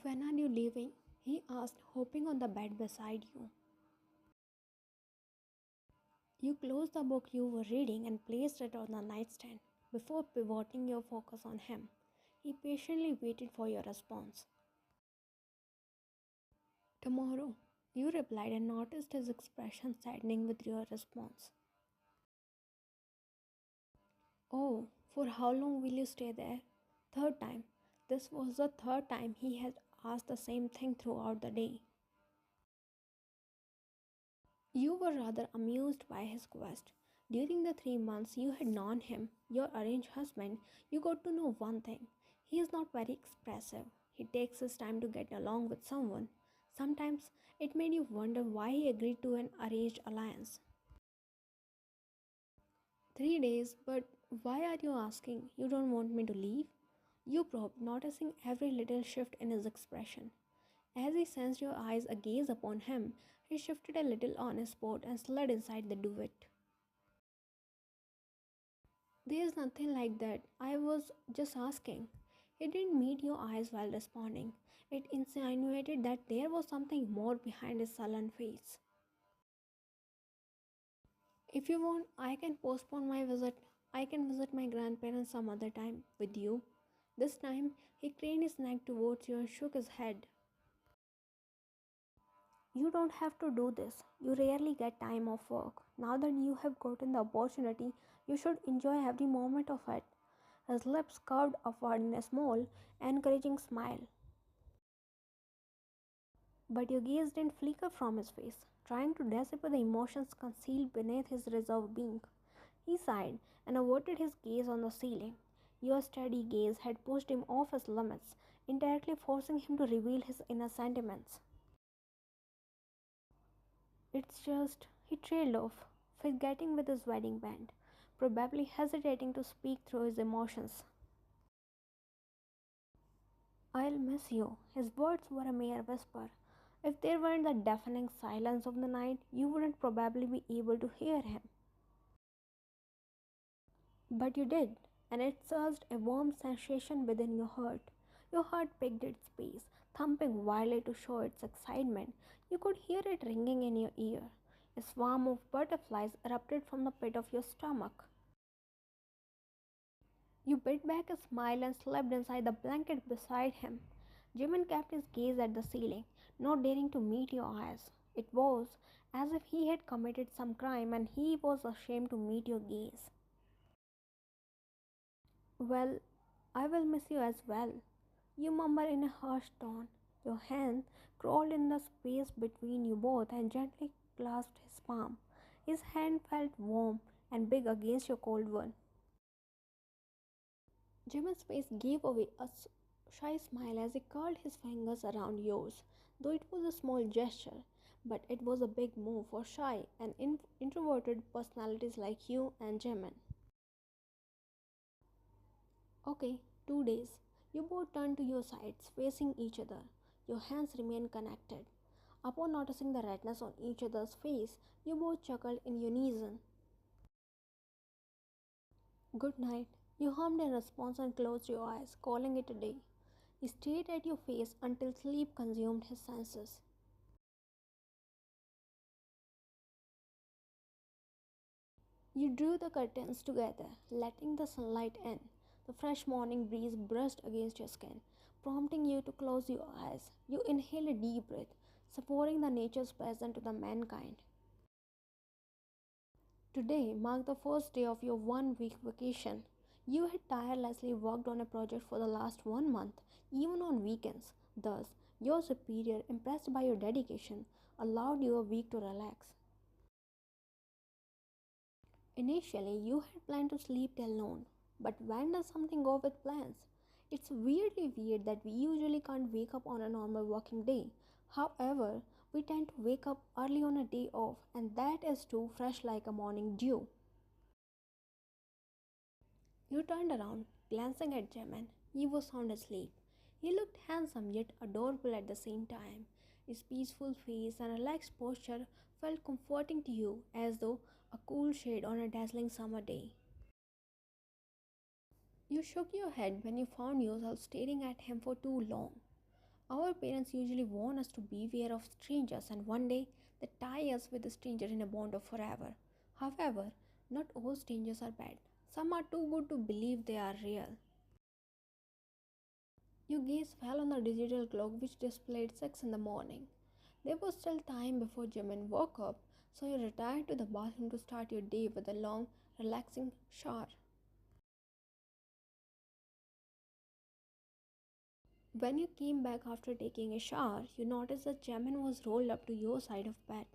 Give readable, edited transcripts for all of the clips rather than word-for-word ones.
When are you leaving? He asked, hopping on the bed beside you. You closed the book you were reading and placed it on the nightstand before pivoting your focus on him. He patiently waited for your response. Tomorrow, you replied and noticed his expression saddening with your response. Oh, for how long will you stay there? Third time. This was the third time he had asked the same thing throughout the day. You were rather amused by his quest. During the 3 months you had known him, your arranged husband, you got to know one thing. He is not very expressive. He takes his time to get along with someone. Sometimes it made you wonder why he agreed to an arranged alliance. 3 days, but why are you asking? You don't want me to leave? You probed, noticing every little shift in his expression. As he sensed your eyes gaze upon him, he shifted a little on his spot and slid inside the duvet. There's nothing like that. I was just asking. He didn't meet your eyes while responding. It insinuated that there was something more behind his sullen face. If you want, I can postpone my visit. I can visit my grandparents some other time with you. This time, he craned his neck towards you and shook his head. You don't have to do this. You rarely get time off work. Now that you have gotten the opportunity, you should enjoy every moment of it. His lips curved upward in a small, encouraging smile. But your gaze didn't flicker from his face, trying to decipher the emotions concealed beneath his reserved being. He sighed and averted his gaze on the ceiling. Your steady gaze had pushed him off his limits, indirectly forcing him to reveal his inner sentiments. It's just, he trailed off, forgetting with his wedding band, probably hesitating to speak through his emotions. I'll miss you. His words were a mere whisper. If there weren't the deafening silence of the night, you wouldn't probably be able to hear him. But you did, and it surged a warm sensation within your heart. Your heart picked its pace, thumping wildly to show its excitement. You could hear it ringing in your ear. A swarm of butterflies erupted from the pit of your stomach. You bit back a smile and slipped inside the blanket beside him. Jimin kept his gaze at the ceiling, not daring to meet your eyes. It was as if he had committed some crime and he was ashamed to meet your gaze. Well, I will miss you as well, you murmured in a harsh tone. Your hand crawled in the space between you both and gently clasped his palm. His hand felt warm and big against your cold one. Jimin's face gave away a shy smile as he curled his fingers around yours, though it was a small gesture. But it was a big move for shy and introverted personalities like you and Jimin. Okay, 2 days. You both turned to your sides, facing each other. Your hands remained connected. Upon noticing the redness on each other's face, you both chuckled in unison. Good night. You hummed in response and closed your eyes, calling it a day. He stared at your face until sleep consumed his senses. You drew the curtains together, letting the sunlight in. The fresh morning breeze brushed against your skin, prompting you to close your eyes. You inhaled a deep breath, savoring the nature's present to the mankind. Today marked the first day of your 1 week vacation. You had tirelessly worked on a project for the last 1 month, even on weekends. Thus, your superior, impressed by your dedication, allowed you a week to relax. Initially, you had planned to sleep till noon, but when does something go with plans? It's weirdly weird that we usually can't wake up on a normal working day. However, we tend to wake up early on a day off, and that is too fresh like a morning dew. You turned around, glancing at Jimin. He was sound asleep. He looked handsome yet adorable at the same time. His peaceful face and relaxed posture felt comforting to you, as though a cool shade on a dazzling summer day. You shook your head when you found yourself staring at him for too long. Our parents usually warn us to beware of strangers, and one day they tie us with a stranger in a bond of forever. However, not all strangers are bad. Some are too good to believe they are real. Your gaze fell on the digital clock which displayed 6 in the morning. There was still time before Jimin woke up, so you retired to the bathroom to start your day with a long, relaxing shower. When you came back after taking a shower, you noticed that Jimin was rolled up to your side of bed.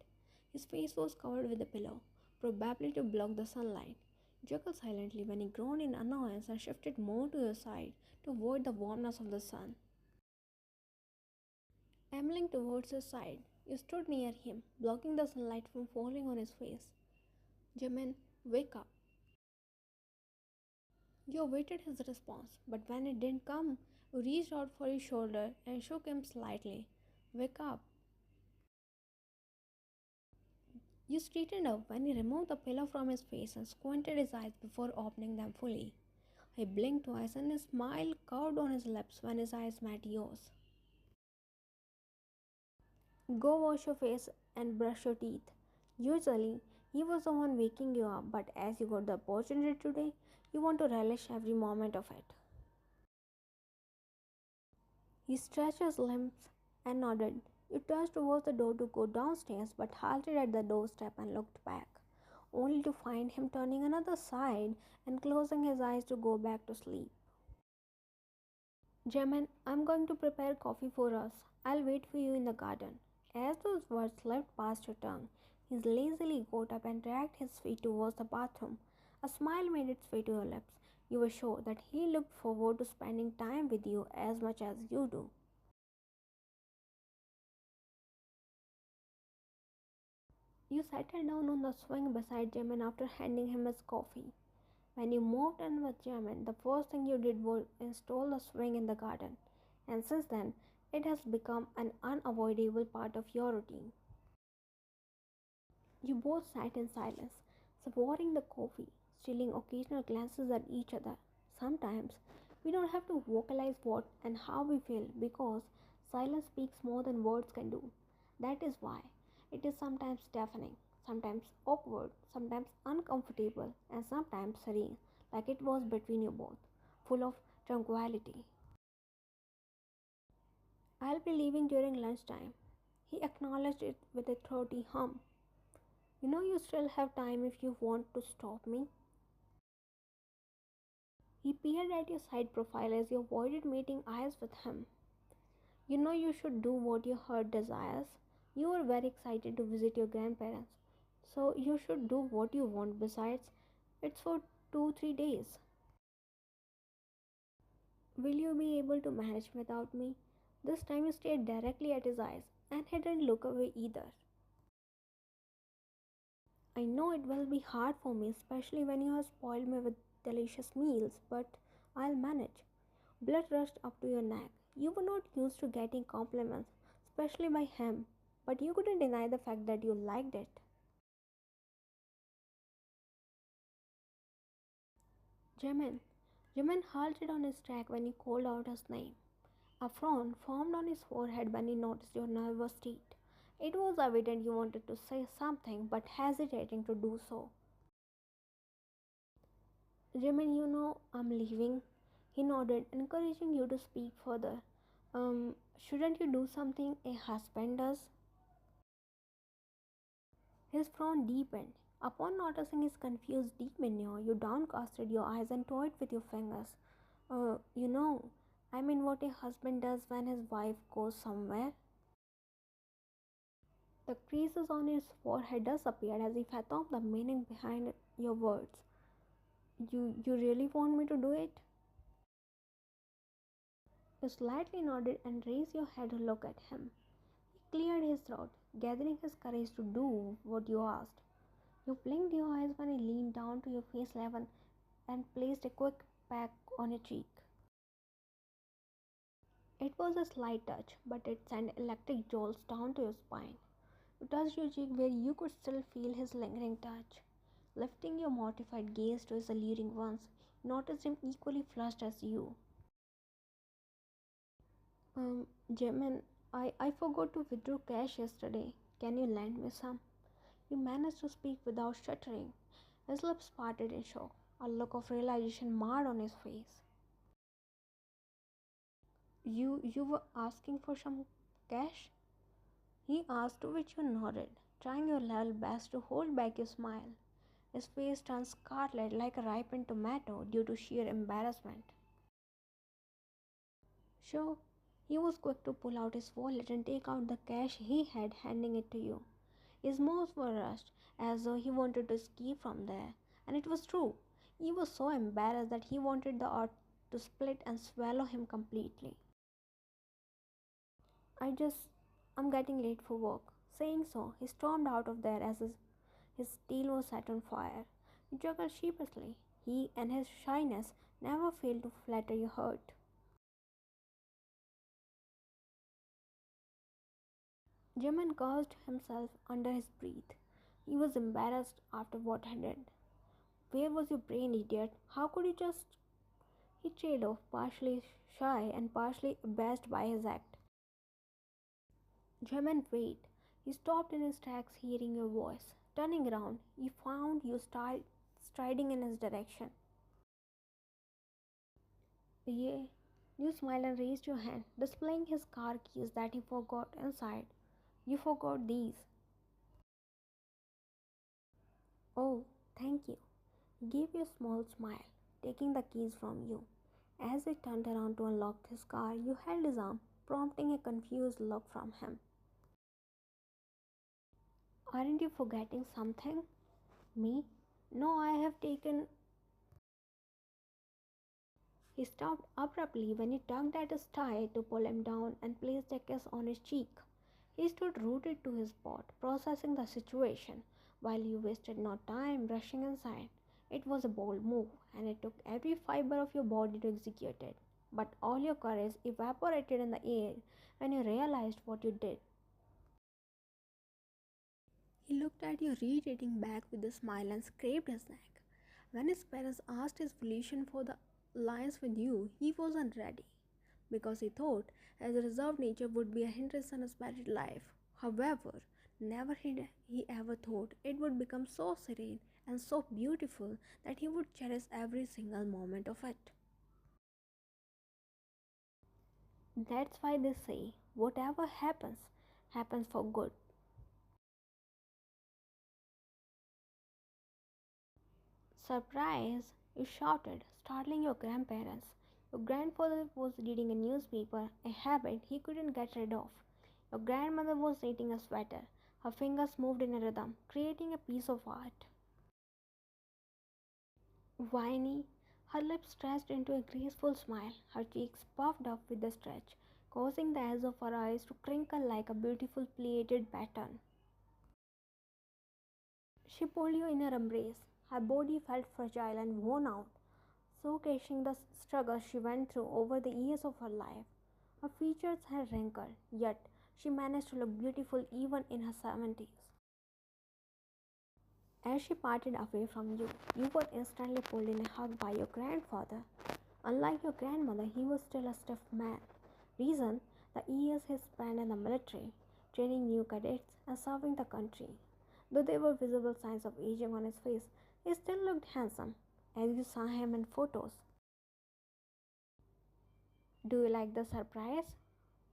His face was covered with a pillow, probably to block the sunlight. You chuckled silently when he groaned in annoyance and shifted more to your side to avoid the warmness of the sun. Ambling towards his side, you stood near him, blocking the sunlight from falling on his face. Jimin, wake up. You awaited his response, but when it didn't come, you reached out for his shoulder and shook him slightly. Wake up. You straightened up when he removed the pillow from his face and squinted his eyes before opening them fully. He blinked twice and a smile curved on his lips when his eyes met yours. Go wash your face and brush your teeth. Usually, he was the one waking you up, but as you got the opportunity today, you want to relish every moment of it. He stretched his limbs and nodded. You turned towards the door to go downstairs, but halted at the doorstep and looked back, only to find him turning another side and closing his eyes to go back to sleep. Jimin, I'm going to prepare coffee for us. I'll wait for you in the garden. As those words slipped past your tongue, he lazily got up and dragged his feet towards the bathroom. A smile made its way to your lips. You were sure that he looked forward to spending time with you as much as you do. You settled down on the swing beside Jimin after handing him his coffee. When you moved in with Jimin, the first thing you did was install the swing in the garden, and since then, it has become an unavoidable part of your routine. You both sat in silence, savoring the coffee, stealing occasional glances at each other. Sometimes we don't have to vocalize what and how we feel because silence speaks more than words can do. That is why it is sometimes deafening, sometimes awkward, sometimes uncomfortable, and sometimes serene, like it was between you both, full of tranquility. I'll be leaving during lunchtime. He acknowledged it with a throaty hum. You know you still have time if you want to stop me. He peered at your side profile as you avoided meeting eyes with him. You know you should do what your heart desires. You are very excited to visit your grandparents. So you should do what you want. Besides, it's for 2-3 days. Will you be able to manage without me? This time you stared directly at his eyes and he didn't look away either. I know it will be hard for me, especially when you have spoiled me with delicious meals, but I'll manage. Blood rushed up to your neck. You were not used to getting compliments, especially by him, but you couldn't deny the fact that you liked it. Jimin. Jimin halted on his track when you called out his name. A frown formed on his forehead when he noticed your nervous state. It was evident you wanted to say something but hesitating to do so. Jimin, you know I'm leaving. He nodded, encouraging you to speak further. Shouldn't you do something a husband does? His frown deepened. Upon noticing his confused demeanor, you downcasted your eyes and toyed with your fingers. You know, I mean what a husband does when his wife goes somewhere. The creases on his forehead disappeared as if I thought the meaning behind your words. You really want me to do it? You slightly nodded and raised your head to look at him. He cleared his throat, gathering his courage to do what you asked. You blinked your eyes when he leaned down to your face level and placed a quick peck on your cheek. It was a slight touch, but it sent electric jolts down to your spine. You touched your cheek where you could still feel his lingering touch. Lifting your mortified gaze to his alluring ones, you noticed him equally flushed as you. Jimin, I forgot to withdraw cash yesterday. Can you lend me some? He managed to speak without stuttering. His lips parted in shock, a look of realization marred on his face. You were asking for some cash? He asked, to which you nodded, trying your level best to hold back your smile. His face turned scarlet like a ripened tomato due to sheer embarrassment. Sure, he was quick to pull out his wallet and take out the cash he had, handing it to you. His moves were rushed, as though he wanted to escape from there. And it was true. He was so embarrassed that he wanted the earth to split and swallow him completely. I just, I'm getting late for work. Saying so, he stormed out of there as his tail was set on fire. He chuckled sheepishly. He and his shyness never failed to flatter your hurt. Jimin cursed himself under his breath. He was embarrassed after what he did. Where was your brain, idiot? How could you just... He trailed off, partially shy and partially abashed by his act. Jimin, wait. He stopped in his tracks, hearing your voice. Turning around, he found you striding in his direction. Yeah. You smiled and raised your hand, displaying his car keys that he forgot inside. You forgot these. Oh, thank you. He gave you a small smile, taking the keys from you. As he turned around to unlock his car, you held his arm, prompting a confused look from him. Aren't you forgetting something? Me? No, I have taken... He stopped abruptly when he tugged at his tie to pull him down and placed a kiss on his cheek. He stood rooted to his spot, processing the situation, while you wasted no time rushing inside. It was a bold move, and it took every fiber of your body to execute it. But all your courage evaporated in the air when you realized what you did. He looked at you, reiterating back with a smile, and scraped his neck. When his parents asked his volition for the alliance with you, he wasn't ready, because he thought his reserved nature would be a hindrance on his married life. However, never he ever thought it would become so serene and so beautiful that he would cherish every single moment of it. That's why they say, whatever happens, happens for good. Surprise! You shouted, startling your grandparents. Your grandfather was reading a newspaper, a habit he couldn't get rid of. Your grandmother was knitting a sweater. Her fingers moved in a rhythm, creating a piece of art. Whiny, her lips stretched into a graceful smile, her cheeks puffed up with the stretch, causing the edge of her eyes to crinkle like a beautiful pleated pattern. She pulled you in her embrace. Her body felt fragile and worn out, showcasing the struggle she went through over the years of her life. Her features had wrinkled, yet she managed to look beautiful even in her 70s. As she parted away from you, you were instantly pulled in a hug by your grandfather. Unlike your grandmother, he was still a stiff man. Reason, the years he spent in the military, training new cadets and serving the country. Though there were visible signs of aging on his face, he still looked handsome, as you saw him in photos. Do you like the surprise?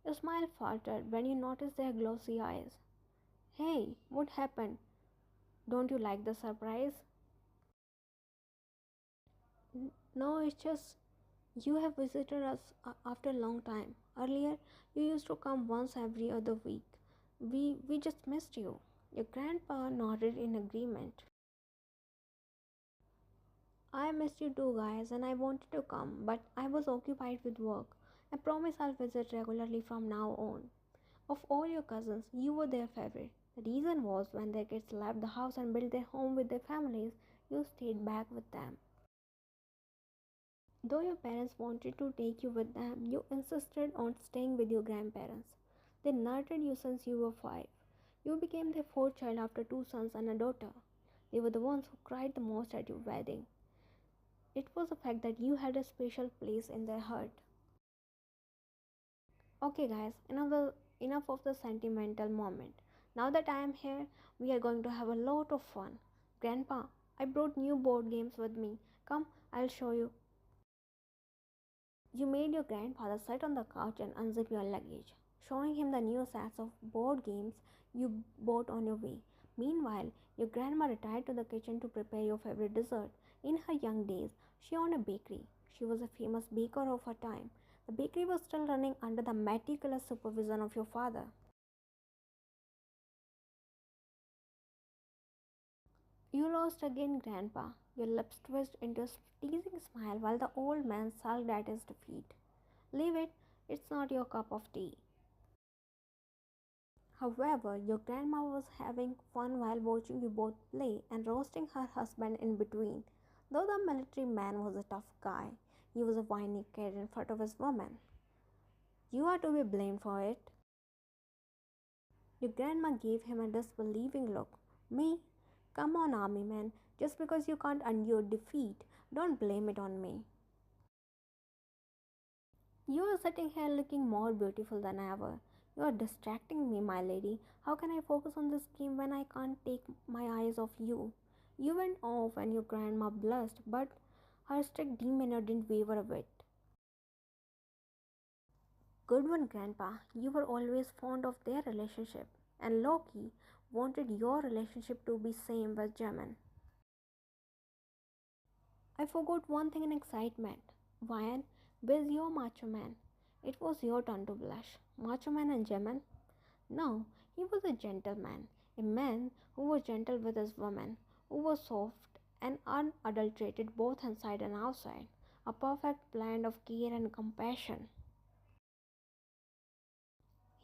Your smile faltered when you noticed their glossy eyes. Hey, what happened? Don't you like the surprise? No, it's just you have visited us after a long time. Earlier, you used to come once every other week. We just missed you. Your grandpa nodded in agreement. I missed you too, guys, and I wanted to come, but I was occupied with work. I promise I'll visit regularly from now on. Of all your cousins, you were their favorite. The reason was when their kids left the house and built their home with their families, you stayed back with them. Though your parents wanted to take you with them, you insisted on staying with your grandparents. They nurtured you since you were 5. You became their fourth child after 2 sons and a daughter. They were the ones who cried the most at your wedding. It was a fact that you had a special place in their heart. Okay, guys, enough of the sentimental moment. Now that I am here, we are going to have a lot of fun. Grandpa, I brought new board games with me. Come, I'll show you. You made your grandfather sit on the couch and unzip your luggage, showing him the new sets of board games you bought on your way. Meanwhile, your grandma retired to the kitchen to prepare your favorite dessert. In her young days, she owned a bakery. She was a famous baker of her time. The bakery was still running under the meticulous supervision of your father. You lost again, Grandpa. Your lips twisted into a teasing smile while the old man sulked at his defeat. Leave it, it's not your cup of tea. However, your grandma was having fun while watching you both play and roasting her husband in between. Though the military man was a tough guy, he was a whiny kid in front of his woman. You are to be blamed for it. Your grandma gave him a disbelieving look. Me? Come on, army man. Just because you can't endure defeat, don't blame it on me. You are sitting here looking more beautiful than ever. You are distracting me, my lady. How can I focus on this game when I can't take my eyes off you? You went off and your grandma blushed, but her strict demeanor didn't waver a bit. Good one, Grandpa. You were always fond of their relationship, and Loki wanted your relationship to be same with Jimin. I forgot one thing in excitement. Ryan, where's your macho man? It was your turn to blush. Macho man and Jimin? No, he was a gentleman. A man who was gentle with his woman, who was soft and unadulterated both inside and outside. A perfect blend of care and compassion.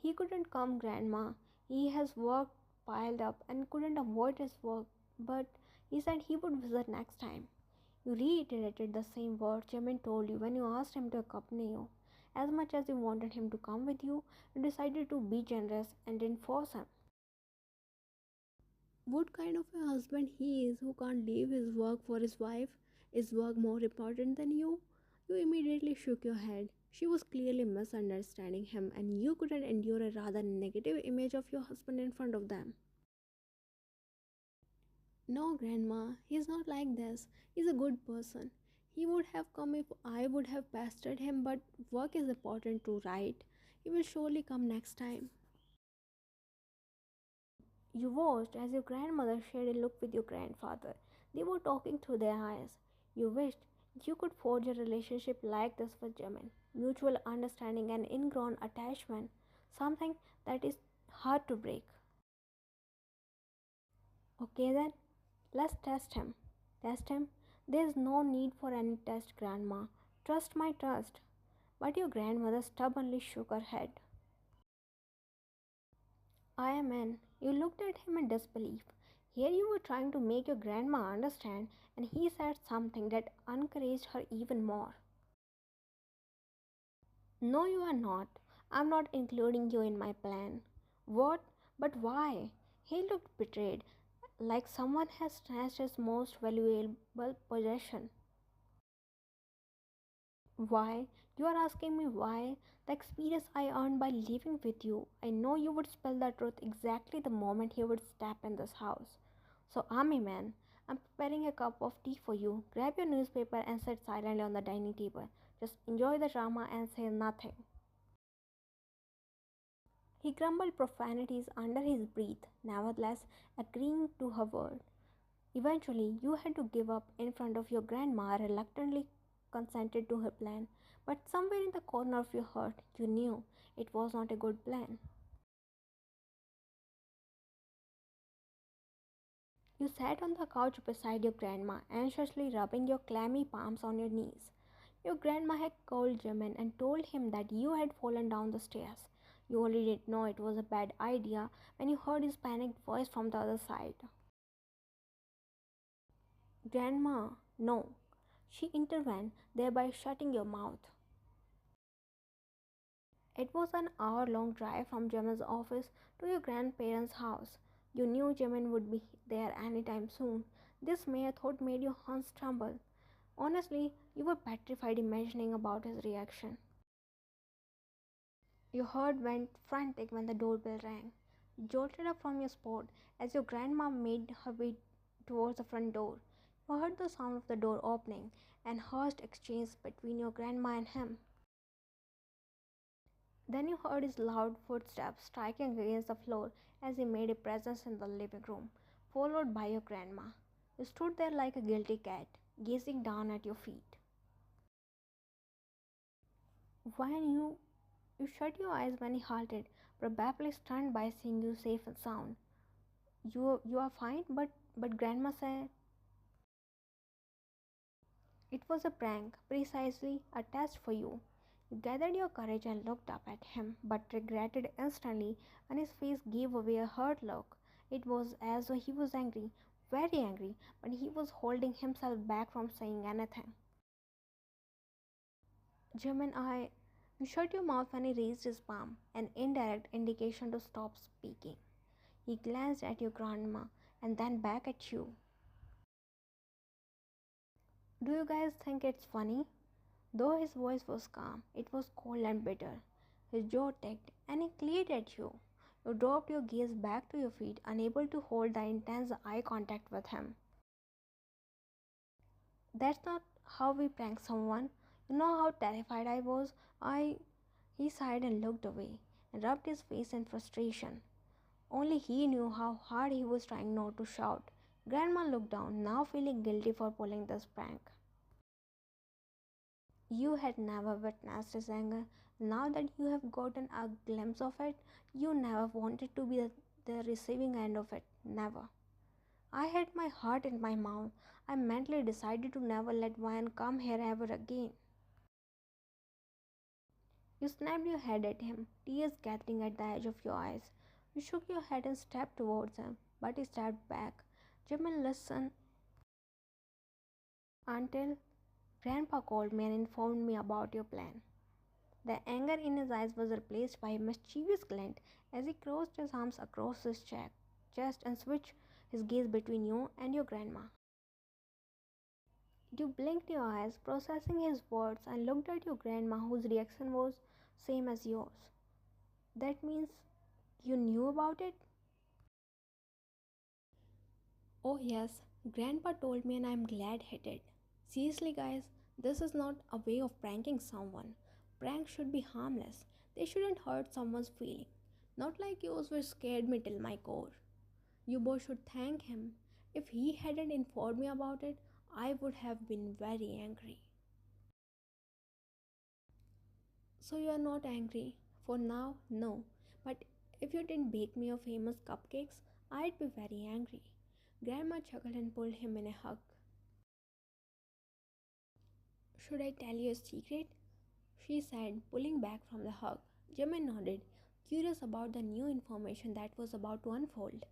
He couldn't come, Grandma. He has work piled up and couldn't avoid his work, but he said he would visit next time. You reiterated the same words Jimin told you when you asked him to accompany you. As much as you wanted him to come with you, you decided to be generous and didn't force him. What kind of a husband he is who can't leave his work for his wife? Is work more important than you? You immediately shook your head. She was clearly misunderstanding him, and you couldn't endure a rather negative image of your husband in front of them. No, Grandma, he's not like this. He's a good person. He would have come if I would have pestered him, but work is important too, right? He will surely come next time. You watched as your grandmother shared a look with your grandfather. They were talking through their eyes. You wished you could forge a relationship like this with Jimin. Mutual understanding and ingrown attachment, something that is hard to break. Okay then, let's test him. Test him? There's no need for any test, Grandma. Trust my trust. But your grandmother stubbornly shook her head. I am in. You looked at him in disbelief. Here you were trying to make your grandma understand, and he said something that encouraged her even more. No, you are not. I'm not including you in my plan. What? But why? He looked betrayed, like someone has snatched his most valuable possession. Why? You are asking me why? The experience I earned by living with you. I know you would spill the truth exactly the moment you would step in this house. So, Army Man, I'm preparing a cup of tea for you. Grab your newspaper and sit silently on the dining table. Just enjoy the drama and say nothing. He grumbled profanities under his breath, nevertheless agreeing to her word. Eventually, you had to give up in front of your grandma, reluctantly consented to her plan, but somewhere in the corner of your heart, you knew it was not a good plan. You sat on the couch beside your grandma, anxiously rubbing your clammy palms on your knees. Your grandma had called Jimin and told him that you had fallen down the stairs. You only didn't know it was a bad idea when you heard his panicked voice from the other side. Grandma, no. She intervened, thereby shutting your mouth. It was an hour-long drive from Jimin's office to your grandparents' house. You knew Jimin would be there anytime soon. This mere thought made your hands tremble. Honestly, you were petrified imagining about his reaction. Your heart went frantic when the doorbell rang. You jolted up from your spot as your grandma made her way towards the front door. You heard the sound of the door opening and hushed exchange between your grandma and him. Then you heard his loud footsteps striking against the floor as he made a presence in the living room, followed by your grandma. You stood there like a guilty cat, gazing down at your feet. When you shut your eyes when he halted, probably stunned by seeing you safe and sound. You are fine, but grandma said it was a prank, precisely a test for you. You gathered your courage and looked up at him, but regretted instantly when his face gave away a hurt look. It was as though he was angry, very angry, but he was holding himself back from saying anything. Jimin, you shut your mouth when he raised his palm, an indirect indication to stop speaking. He glanced at your grandma and then back at you. Do you guys think it's funny? Though his voice was calm, it was cold and bitter. His jaw ticked and he glared at you. You dropped your gaze back to your feet, unable to hold the intense eye contact with him. That's not how we prank someone. You know how terrified I was? He sighed and looked away and rubbed his face in frustration. Only he knew how hard he was trying not to shout. Grandma looked down, now feeling guilty for pulling this prank. You had never witnessed his anger. Now that you have gotten a glimpse of it, you never wanted to be the receiving end of it. Never. I had my heart in my mouth. I mentally decided to never let wine come here ever again. You snapped your head at him, tears gathering at the edge of your eyes. You shook your head and stepped towards him, but he stepped back. Jimin, listen until Grandpa called me and informed me about your plan. The anger in his eyes was replaced by a mischievous glint as he crossed his arms across his chest and switched his gaze between you and your grandma. You blinked your eyes, processing his words, and looked at your grandma, whose reaction was same as yours. That means you knew about it? Oh yes, Grandpa told me and I'm glad he did. Seriously guys, this is not a way of pranking someone. Pranks should be harmless. They shouldn't hurt someone's feeling. Not like yours which scared me till my core. You both should thank him. If he hadn't informed me about it, I would have been very angry. So you are not angry? For now, no. But if you didn't bake me your famous cupcakes, I'd be very angry. Grandma chuckled and pulled him in a hug. Should I tell you a secret? She said, pulling back from the hug. Jimin nodded, curious about the new information that was about to unfold.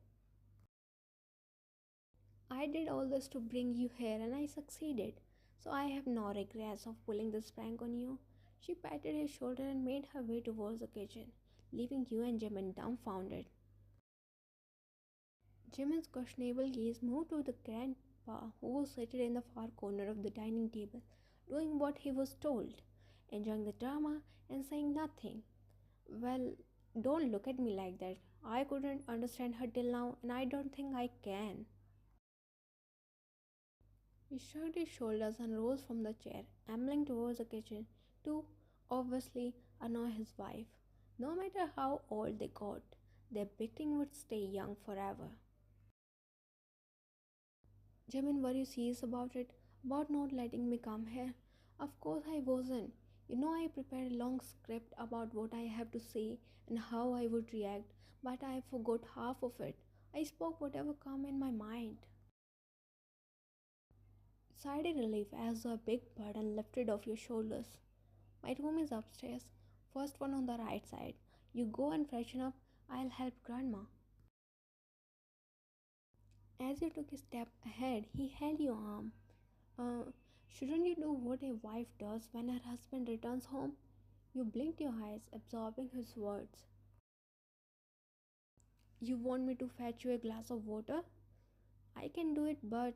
I did all this to bring you here and I succeeded, so I have no regrets of pulling this prank on you. She patted his shoulder and made her way towards the kitchen, leaving you and Jimin dumbfounded. Jimin's questionable gaze moved to the grandpa who was seated in the far corner of the dining table, doing what he was told, enjoying the drama and saying nothing. Well, don't look at me like that. I couldn't understand her till now and I don't think I can. He shrugged his shoulders and rose from the chair, ambling towards the kitchen to obviously annoy his wife. No matter how old they got, their victim would stay young forever. Jimin, were you serious about it? About not letting me come here? Of course I wasn't. You know I prepared a long script about what I have to say and how I would react, but I forgot half of it. I spoke whatever came in my mind. Sighed in relief as though a big burden lifted off your shoulders. My room is upstairs, first one on the right side. You go and freshen up, I'll help Grandma. As you took a step ahead, he held your arm. Uh, shouldn't you do what a wife does when her husband returns home? You blinked your eyes, absorbing his words. You want me to fetch you a glass of water? I can do it, but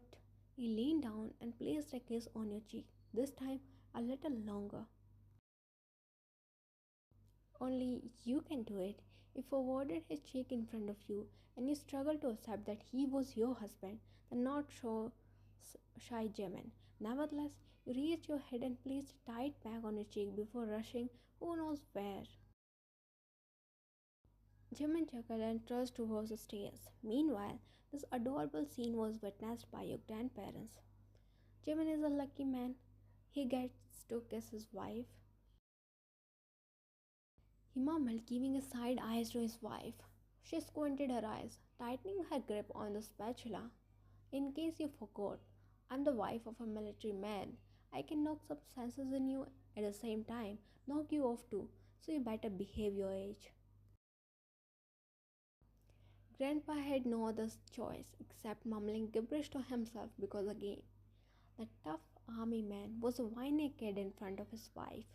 he leaned down and placed a kiss on your cheek, this time a little longer. Only you can do it. He forwarded his cheek in front of you, and you struggle to accept that he was your husband, the not so shy Jimin. Nevertheless, you raised your head and placed a tight bag on your cheek before rushing who knows where. Jimin chuckled and trudged towards the stairs. Meanwhile, this adorable scene was witnessed by your grandparents. Jimin is a lucky man. He gets to kiss his wife. He mumbled, giving a side eye to his wife. She squinted her eyes, tightening her grip on the spatula. In case you forgot, I'm the wife of a military man. I can knock some senses in you at the same time, knock you off too, so you better behave your age. Grandpa had no other choice except mumbling gibberish to himself because again, the tough army man was a whiny kid in front of his wife.